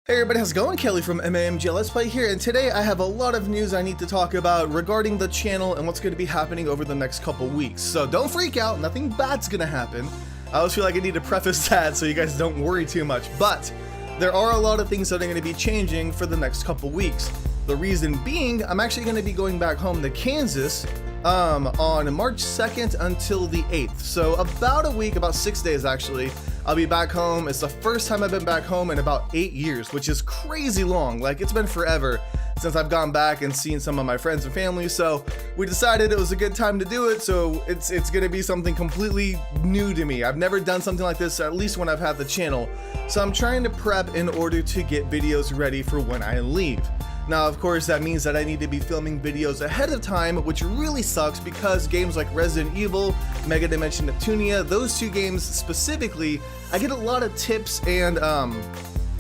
Hey everybody, how's it going? Kelly from MAMG Let's Play here, and today I have a lot of news I need to talk about regarding the channel and what's going to be happening over the next couple weeks. So don't freak out, nothing bad's going to happen. I always feel like I need to preface that so you guys don't worry too much, but there are a lot of things that are going to be changing for the next couple weeks. The reason being, I'm actually going to be going back home to Kansas on March 2nd until the 8th. So about a week, about 6 days actually, I'll be back home. It's the first time I've been back home in about 8 years, which is crazy long. Like, it's been forever since I've gone back and seen some of my friends and family, so we decided it was a good time to do it. So it's gonna be something completely new to me. I've never done something like this, at least when I've had the channel. So I'm trying to prep in order to get videos ready for when I leave. Now, of course, that means that I need to be filming videos ahead of time, which really sucks because games like Resident Evil, Mega Dimension Neptunia, those two games specifically, I get a lot of tips and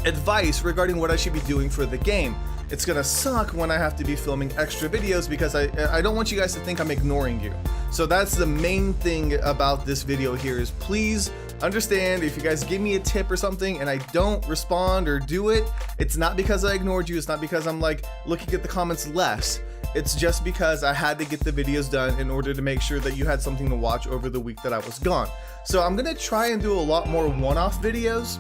advice regarding what I should be doing for the game. It's gonna suck when I have to be filming extra videos because I don't want you guys to think I'm ignoring you. So that's the main thing about this video here is please understand if you guys give me a tip or something and I don't respond or do it, it's not because I ignored you, it's not because I'm like looking at the comments less. It's just because I had to get the videos done in order to make sure that you had something to watch over the week that I was gone. So I'm gonna try and do a lot more one-off videos,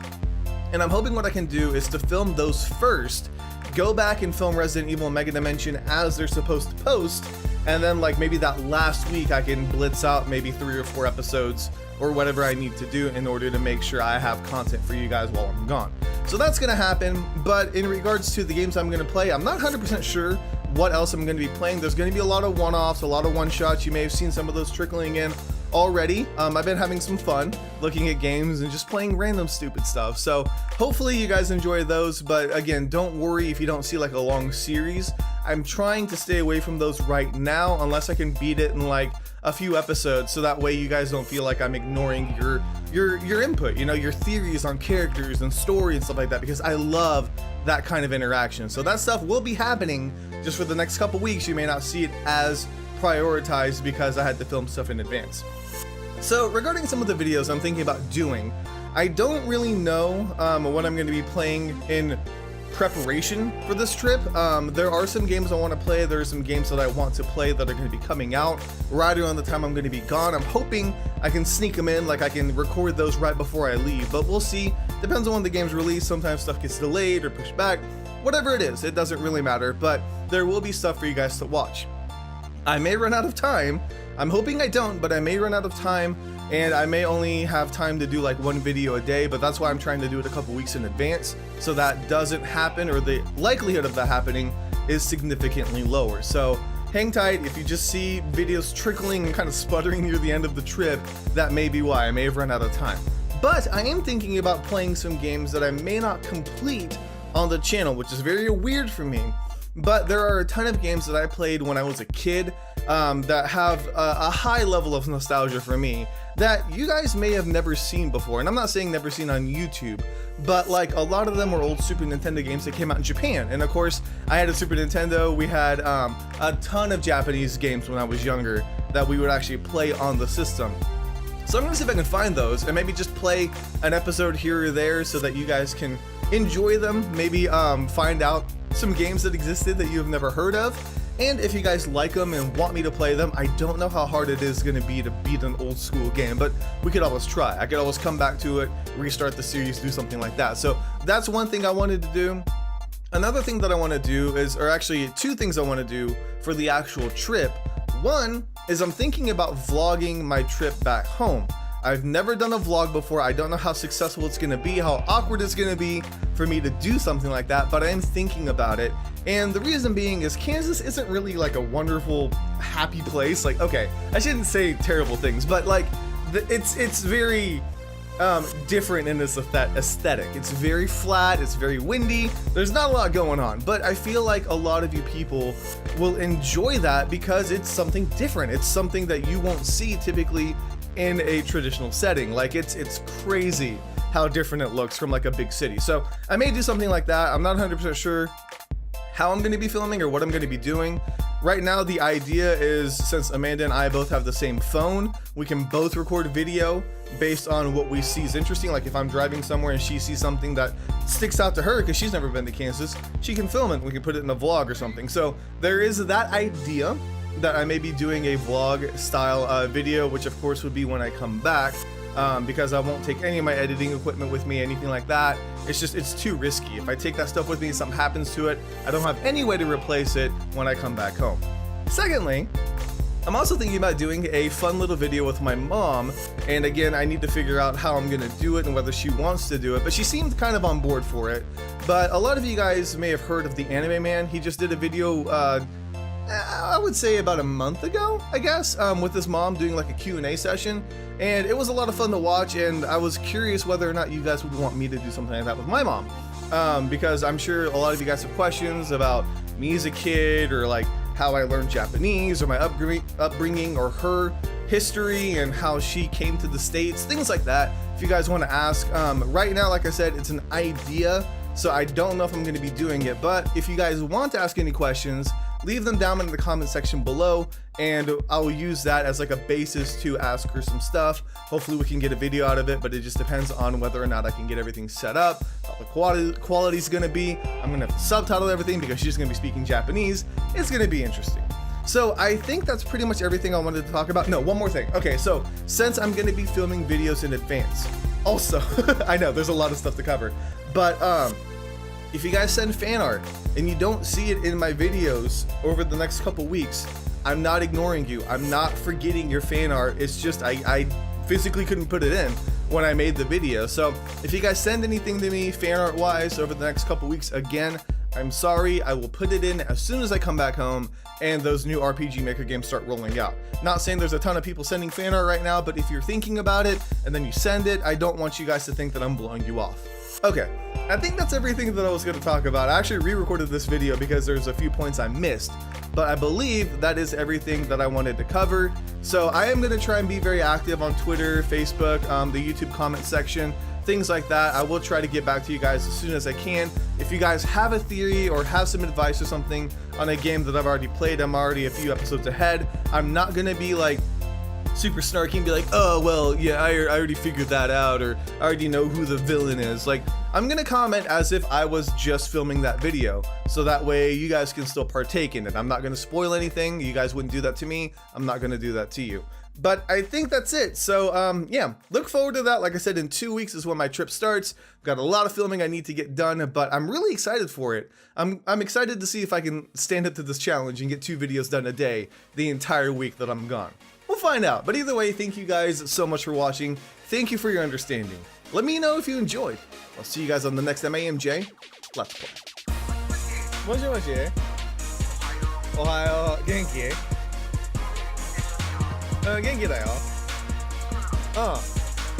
and I'm hoping what I can do is to film those first, go back and film Resident Evil and Mega Dimension as they're supposed to post, and then like maybe that last week I can blitz out maybe 3 or 4 episodes or whatever I need to do in order to make sure I have content for you guys while I'm gone. So that's gonna happen, but in regards to the games I'm gonna play, I'm not 100% sure what else I'm gonna be playing. There's gonna be a lot of one-offs, a lot of one-shots. You may have seen some of those trickling in already. I've been having some fun looking at games and just playing random stupid stuff. So hopefully you guys enjoy those, but again, don't worry if you don't see like a long series. I'm trying to stay away from those right now unless I can beat it in like a few episodes, so that way you guys don't feel like I'm ignoring your input, you know, your theories on characters and story and stuff like that, because I love that kind of interaction. So that stuff will be happening just for the next couple weeks. You may not see it as prioritized because I had to film stuff in advance. So regarding some of the videos I'm thinking about doing, I don't really know what I'm going to be playing in preparation for this trip. There are some games I want to play. There are some games that I want to play that are going to be coming out right around the time I'm going to be gone. I'm hoping I can sneak them in, like I can record those right before I leave, but we'll see. Depends on when the game's released. Sometimes stuff gets delayed or pushed back. Whatever it is, it doesn't really matter, but there will be stuff for you guys to watch. I may run out of time. I'm hoping I don't, but I may run out of time, and I may only have time to do like one video a day, but that's why I'm trying to do it a couple weeks in advance, so that doesn't happen, or the likelihood of that happening is significantly lower. So hang tight. If you just see videos trickling and kind of sputtering near the end of the trip, that may be why. I may have run out of time. But I am thinking about playing some games that I may not complete on the channel, which is very weird for me. But there are a ton of games that I played when I was a kid that have a high level of nostalgia for me that you guys may have never seen before. And I'm not saying never seen on YouTube, but like a lot of them were old Super Nintendo games that came out in Japan. And of course, I had a Super Nintendo. We had a ton of Japanese games when I was younger that we would actually play on the system. So I'm gonna see if I can find those and maybe just play an episode here or there so that you guys can enjoy them, maybe find out some games that existed that you have never heard of, and if you guys like them and want me to play them. I don't know how hard it is going to be to beat an old school game, but we could always try. I could always come back to it, restart the series, do something like that. So that's one thing I wanted to do. Another thing that I want to do is, or actually 2 things I want to do for the actual trip. One is I'm thinking about vlogging my trip back home. I've never done a vlog before. I don't know how successful it's gonna be, how awkward it's gonna be for me to do something like that, but I am thinking about it. And the reason being is Kansas isn't really like a wonderful, happy place. Like, okay, I shouldn't say terrible things, but like, it's very different in this aesthetic. It's very flat, it's very windy, there's not a lot going on, but I feel like a lot of you people will enjoy that because it's something different. It's something that you won't see typically in a traditional setting. Like it's crazy how different it looks from like a big city. So I may do something like that. I'm not 100% sure how I'm going to be filming or what I'm going to be doing. Right now, the idea is, since Amanda and I both have the same phone, we can both record video based on what we see is interesting. Like if I'm driving somewhere and she sees something that sticks out to her because she's never been to Kansas, she can film it and we can put it in a vlog or something. So there is that idea that I may be doing a vlog style video, which of course would be when I come back. Because I won't take any of my editing equipment with me, anything like that. It's too risky. If I take that stuff with me and something happens to it, I don't have any way to replace it when I come back home. Secondly, I'm also thinking about doing a fun little video with my mom, and again, I need to figure out how I'm gonna do it and whether she wants to do it, but she seemed kind of on board for it. But a lot of you guys may have heard of the Anime Man. He just did a video, I would say about a month ago, I guess, with his mom doing like a Q&A session, and it was a lot of fun to watch, and I was curious whether or not you guys would want me to do something like that with my mom, because I'm sure a lot of you guys have questions about me as a kid, or like how I learned Japanese, or my upbringing, or her history and how she came to the States, things like that. If you guys want to ask, right now, like I said, it's an idea, so I don't know if I'm going to be doing it, but if you guys want to ask any questions, leave them down in the comment section below, and I'll use that as like a basis to ask her some stuff. Hopefully we can get a video out of it, but it just depends on whether or not I can get everything set up, how the quality's gonna be. I'm gonna have to subtitle everything because she's gonna be speaking Japanese. It's gonna be interesting. So I think that's pretty much everything I wanted to talk about. No, one more thing. Okay, so since I'm gonna be filming videos in advance, also, I know there's a lot of stuff to cover, but if you guys send fan art and you don't see it in my videos over the next couple weeks, I'm not ignoring you. I'm not forgetting your fan art. It's just I physically couldn't put it in when I made the video. So if you guys send anything to me fan art wise over the next couple weeks, again, I'm sorry. I will put it in as soon as I come back home and those new RPG Maker games start rolling out. Not saying there's a ton of people sending fan art right now, but if you're thinking about it and then you send it, I don't want you guys to think that I'm blowing you off. Okay, I think that's everything that I was going to talk about. I actually re-recorded this video because there's a few points I missed, but I believe that is everything that I wanted to cover. So I am going to try and be very active on Twitter, Facebook, the YouTube comment section, things like that. I will try to get back to you guys as soon as I can. If you guys have a theory or have some advice or something on a game that I've already played, I'm already a few episodes ahead. I'm not going to be like super snarky and be like, oh, well, yeah, I already figured that out, or I already know who the villain is. Like, I'm gonna comment as if I was just filming that video, so that way you guys can still partake in it. I'm not gonna spoil anything. You guys wouldn't do that to me. I'm not gonna do that to you. But I think that's it. So, yeah, look forward to that. Like I said, in 2 weeks is when my trip starts. I've got a lot of filming I need to get done, but I'm really excited for it. I'm excited to see if I can stand up to this challenge and get 2 videos done a day the entire week that I'm gone. We'll find out, but either way, thank you guys so much for watching. Thank you for your understanding. Let me know if you enjoyed. I'll see you guys on the next MAMJ Let's Play. もしもしおはよう、元気？うん、元気だよ。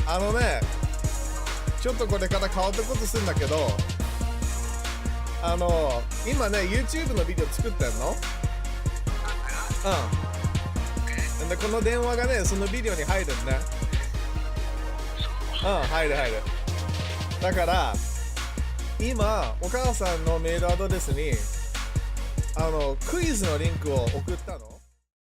あのね、ちょっとこれから変わったことするんだけど、今ね、YouTube のビデオ作ってんの？でこの電話がね、そのビデオに入るんね。入る。だから今お母さんのメールアドレスにクイズのリンクを送ったの。